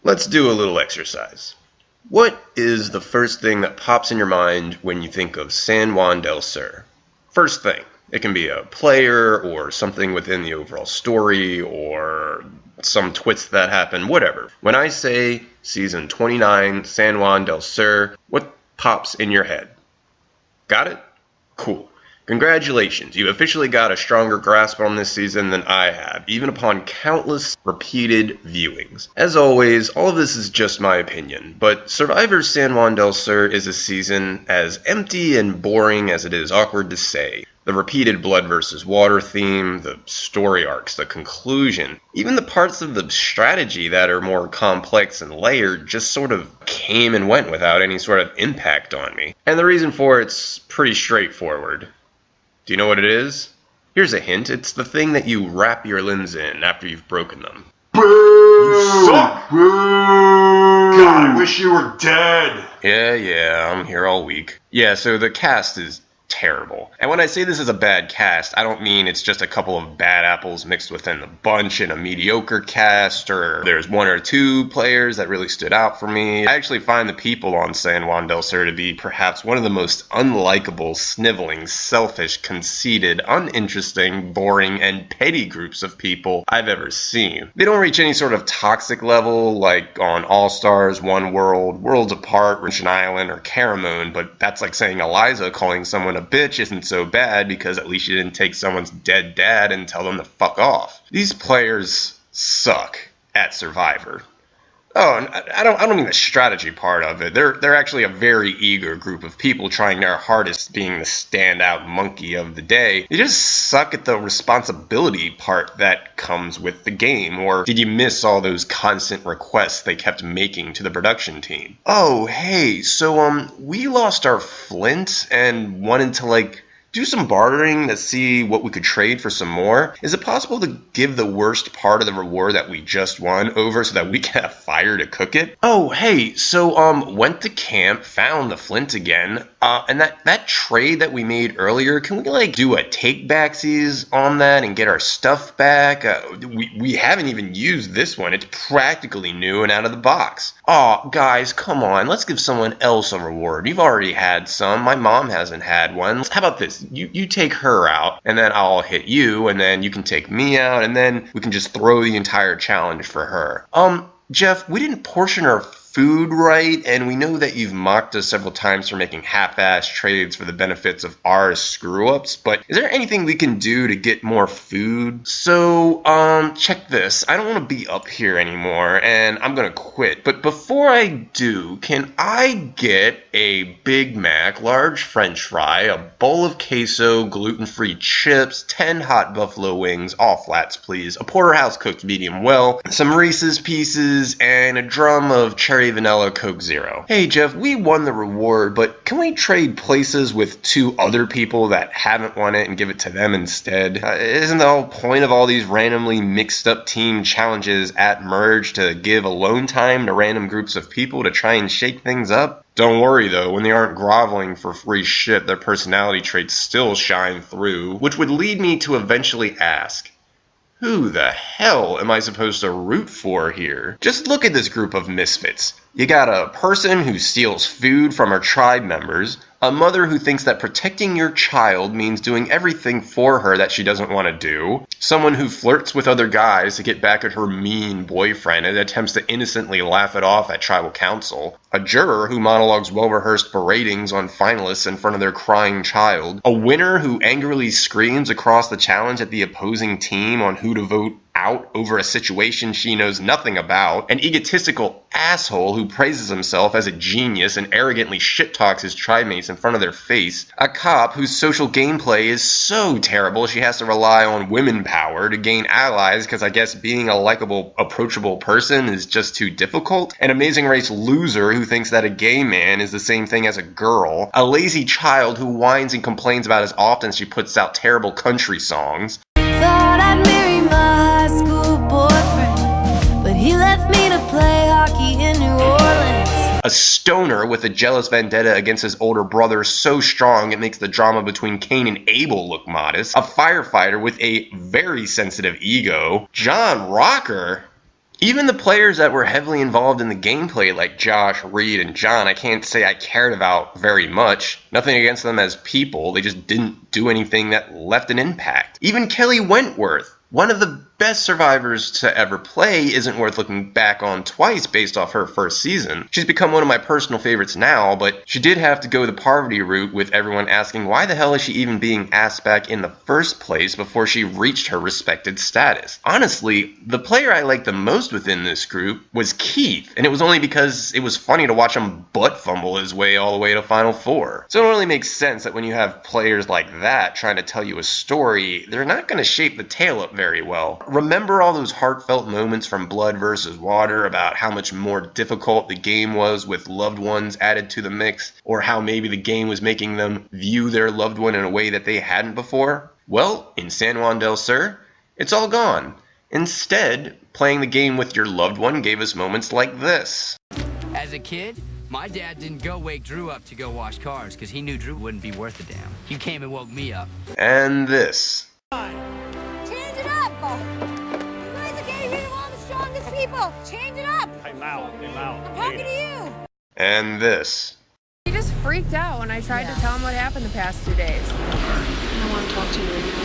Let's do a little exercise. What is the first thing that pops in your mind when you think of San Juan del Sur? First thing. It can be a player or something within the overall story or some twist that happened, whatever. When I say Season 29, San Juan del Sur, what pops in your head? Got it? Cool. Congratulations, you officially got a stronger grasp on this season than I have, even upon countless repeated viewings. As always, all of this is just my opinion, but Survivor San Juan del Sur is a season as empty and boring as it is awkward to say. The repeated blood versus water theme, the story arcs, the conclusion, even the parts of the strategy that are more complex and layered just sort of came and went without any sort of impact on me. And the reason for it's pretty straightforward. Do you know what it is? Here's a hint. It's the thing that you wrap your limbs in after you've broken them. Boo! You suck! Boo! God, I wish you were dead! Yeah, I'm here all week. Yeah, so the cast is terrible. And when I say this is a bad cast, I don't mean it's just a couple of bad apples mixed within the bunch in a mediocre cast, or there's one or two players that really stood out for me. I actually find the people on San Juan del Sur to be perhaps one of the most unlikable, sniveling, selfish, conceited, uninteresting, boring, and petty groups of people I've ever seen. They don't reach any sort of toxic level like on All Stars, One World, Worlds Apart, Mission Island, or Caramone, but that's like saying Eliza calling someone a bitch isn't so bad because at least you didn't take someone's dead dad and tell them to fuck off. These players suck at Survivor. Oh, and I don't mean the strategy part of it. They're actually a very eager group of people trying their hardest, being the standout monkey of the day. They just suck at the responsibility part that comes with the game. Or did you miss all those constant requests they kept making to the production team? Oh, hey, so we lost our flint and wanted to do some bartering to see what we could trade for some more. Is it possible to give the worst part of the reward that we just won over so that we can have fire to cook it? Oh, hey, so went to camp, found the flint again, and that trade that we made earlier, can we do a take backsies on that and get our stuff back? We haven't even used this one. It's practically new and out of the box. Aw, guys, come on, let's give someone else a reward. You've already had some. My mom hasn't had one. How about this? You take her out, and then I'll hit you, and then you can take me out, and then we can just throw the entire challenge for her. Jeff, we didn't portion our food right, and we know that you've mocked us several times for making half-ass trades for the benefits of our screw-ups, but is there anything we can do to get more food? So, check this. I don't want to be up here anymore, and I'm gonna quit. But before I do, can I get a Big Mac, large French fry, a bowl of queso, gluten-free chips, 10 hot buffalo wings, all flats please, a porterhouse cooked medium well, some Reese's Pieces, and a drum of cherry vanilla Coke Zero. Hey Jeff, we won the reward, but can we trade places with two other people that haven't won it and give it to them instead? Isn't the whole point of all these randomly mixed up team challenges at Merge to give alone time to random groups of people to try and shake things up? Don't worry though, when they aren't groveling for free shit, their personality traits still shine through, which would lead me to eventually ask, who the hell am I supposed to root for here? Just look at this group of misfits. You got a person who steals food from her tribe members, a mother who thinks that protecting your child means doing everything for her that she doesn't want to do, someone who flirts with other guys to get back at her mean boyfriend and attempts to innocently laugh it off at tribal council, a juror who monologues well-rehearsed beratings on finalists in front of their crying child, a winner who angrily screams across the challenge at the opposing team on who to vote out over a situation she knows nothing about, an egotistical asshole who praises himself as a genius and arrogantly shit-talks his tribe-mates in front of their face, a cop whose social gameplay is so terrible she has to rely on women power to gain allies because I guess being a likable, approachable person is just too difficult, an Amazing Race loser who thinks that a gay man is the same thing as a girl, a lazy child who whines and complains about as often as she puts out terrible country songs. Thought I'd marry my high school boyfriend, but he left me to play hockey in New Orleans. A stoner with a jealous vendetta against his older brother so strong it makes the drama between Cain and Abel look modest. A firefighter with a very sensitive ego. John Rocker. Even the players that were heavily involved in the gameplay, like Josh, Reed, and John, I can't say I cared about very much. Nothing against them as people, they just didn't do anything that left an impact. Even Kelly Wentworth, one of the best survivors to ever play, isn't worth looking back on twice based off her first season. She's become one of my personal favorites now, but she did have to go the poverty route with everyone asking why the hell is she even being asked back in the first place before she reached her respected status. Honestly, the player I liked the most within this group was Keith, and it was only because it was funny to watch him butt fumble his way all the way to Final Four. So it really makes sense that when you have players like that trying to tell you a story, they're not going to shape the tale up very well. Remember all those heartfelt moments from Blood vs. Water about how much more difficult the game was with loved ones added to the mix, or how maybe the game was making them view their loved one in a way that they hadn't before? Well, in San Juan del Sur, it's all gone. Instead, playing the game with your loved one gave us moments like this. As a kid, my dad didn't go wake Drew up to go wash cars because he knew Drew wouldn't be worth a damn. He came and woke me up. And this. Change it up! You guys are getting rid of all the strongest people! Change it up! I'm out. I'm talking to you! And this. He just freaked out when I tried to tell him what happened the past 2 days. I don't want to talk to you anymore.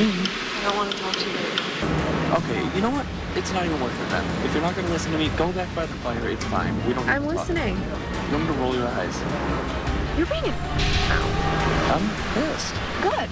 I don't want to talk to you anymore. Okay, you know what? It's not even worth it then. If you're not going to listen to me, go back by the fire. It's fine. We don't need I'm to talk. listening. You want me to roll your eyes? You're being I'm pissed. good.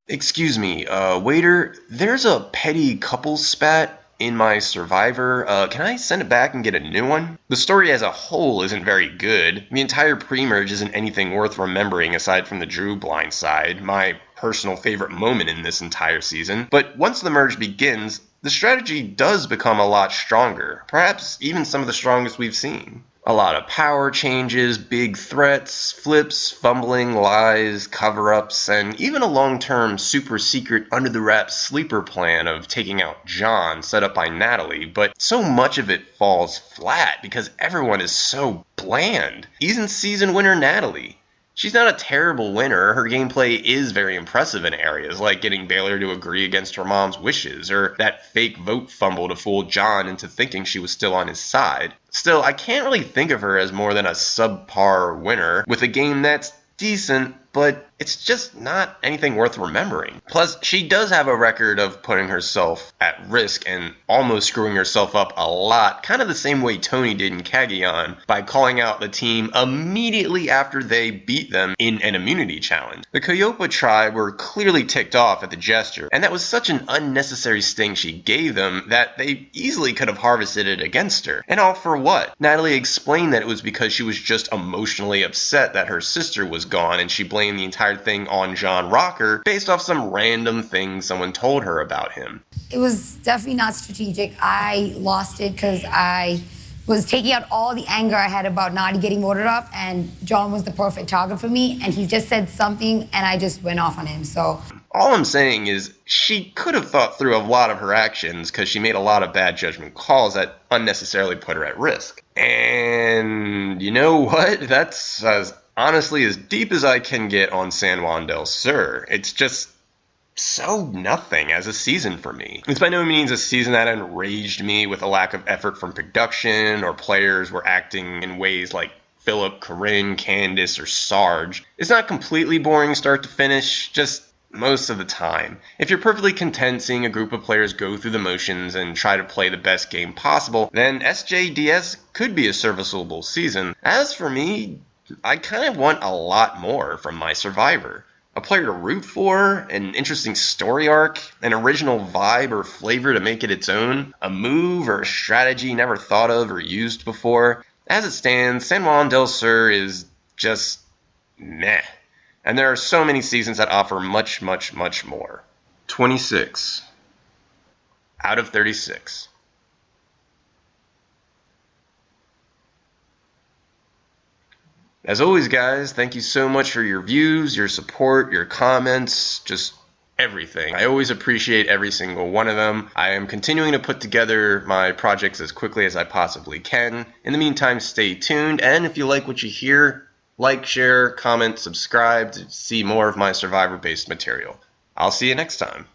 Excuse me, waiter, there's a petty couple spat in my Survivor. Can I send it back and get a new one? The story as a whole isn't very good. The entire pre-merge isn't anything worth remembering aside from the Drew blindside, my personal favorite moment in this entire season. But once the merge begins, the strategy does become a lot stronger, perhaps even some of the strongest we've seen. A lot of power changes, big threats, flips, fumbling, lies, cover-ups, and even a long-term super secret under-the-wraps sleeper plan of taking out John set up by Natalie, but so much of it falls flat because everyone is so bland. Even season winner Natalie. She's not a terrible winner. Her gameplay is very impressive in areas like getting Baylor to agree against her mom's wishes, or that fake vote fumble to fool John into thinking she was still on his side. Still, I can't really think of her as more than a subpar winner with a game that's decent, but it's just not anything worth remembering. Plus, she does have a record of putting herself at risk and almost screwing herself up a lot, kind of the same way Tony did in Cagayan, by calling out the team immediately after they beat them in an immunity challenge. The Coyopa tribe were clearly ticked off at the gesture, and that was such an unnecessary sting she gave them that they easily could have harvested it against her. And all for what? Natalie explained that it was because she was just emotionally upset that her sister was gone, and she blamed the entire thing on John Rocker based off some random thing someone told her about him. It was definitely not strategic. I lost it because I was taking out all the anger I had about Nadi getting voted off, and John was the perfect target for me, and he just said something, and I just went off on him, so... All I'm saying is she could have thought through a lot of her actions because she made a lot of bad judgment calls that unnecessarily put her at risk. And you know what? That's honestly as deep as I can get on San Juan del Sur. It's just so nothing as a season for me. It's by no means a season that enraged me with a lack of effort from production or players were acting in ways like Philip, Corinne, Candace, or Sarge. It's not completely boring start to finish, just most of the time. If you're perfectly content seeing a group of players go through the motions and try to play the best game possible, then SJDS could be a serviceable season. As for me, I kind of want a lot more from my Survivor. A player to root for, an interesting story arc, an original vibe or flavor to make it its own, a move or a strategy never thought of or used before. As it stands, San Juan del Sur is just meh. And there are so many seasons that offer much, much, much more. 26 out of 36. As always, guys, thank you so much for your views, your support, your comments, just everything. I always appreciate every single one of them. I am continuing to put together my projects as quickly as I possibly can. In the meantime, stay tuned, and if you like what you hear, like, share, comment, subscribe to see more of my Survivor-based material. I'll see you next time.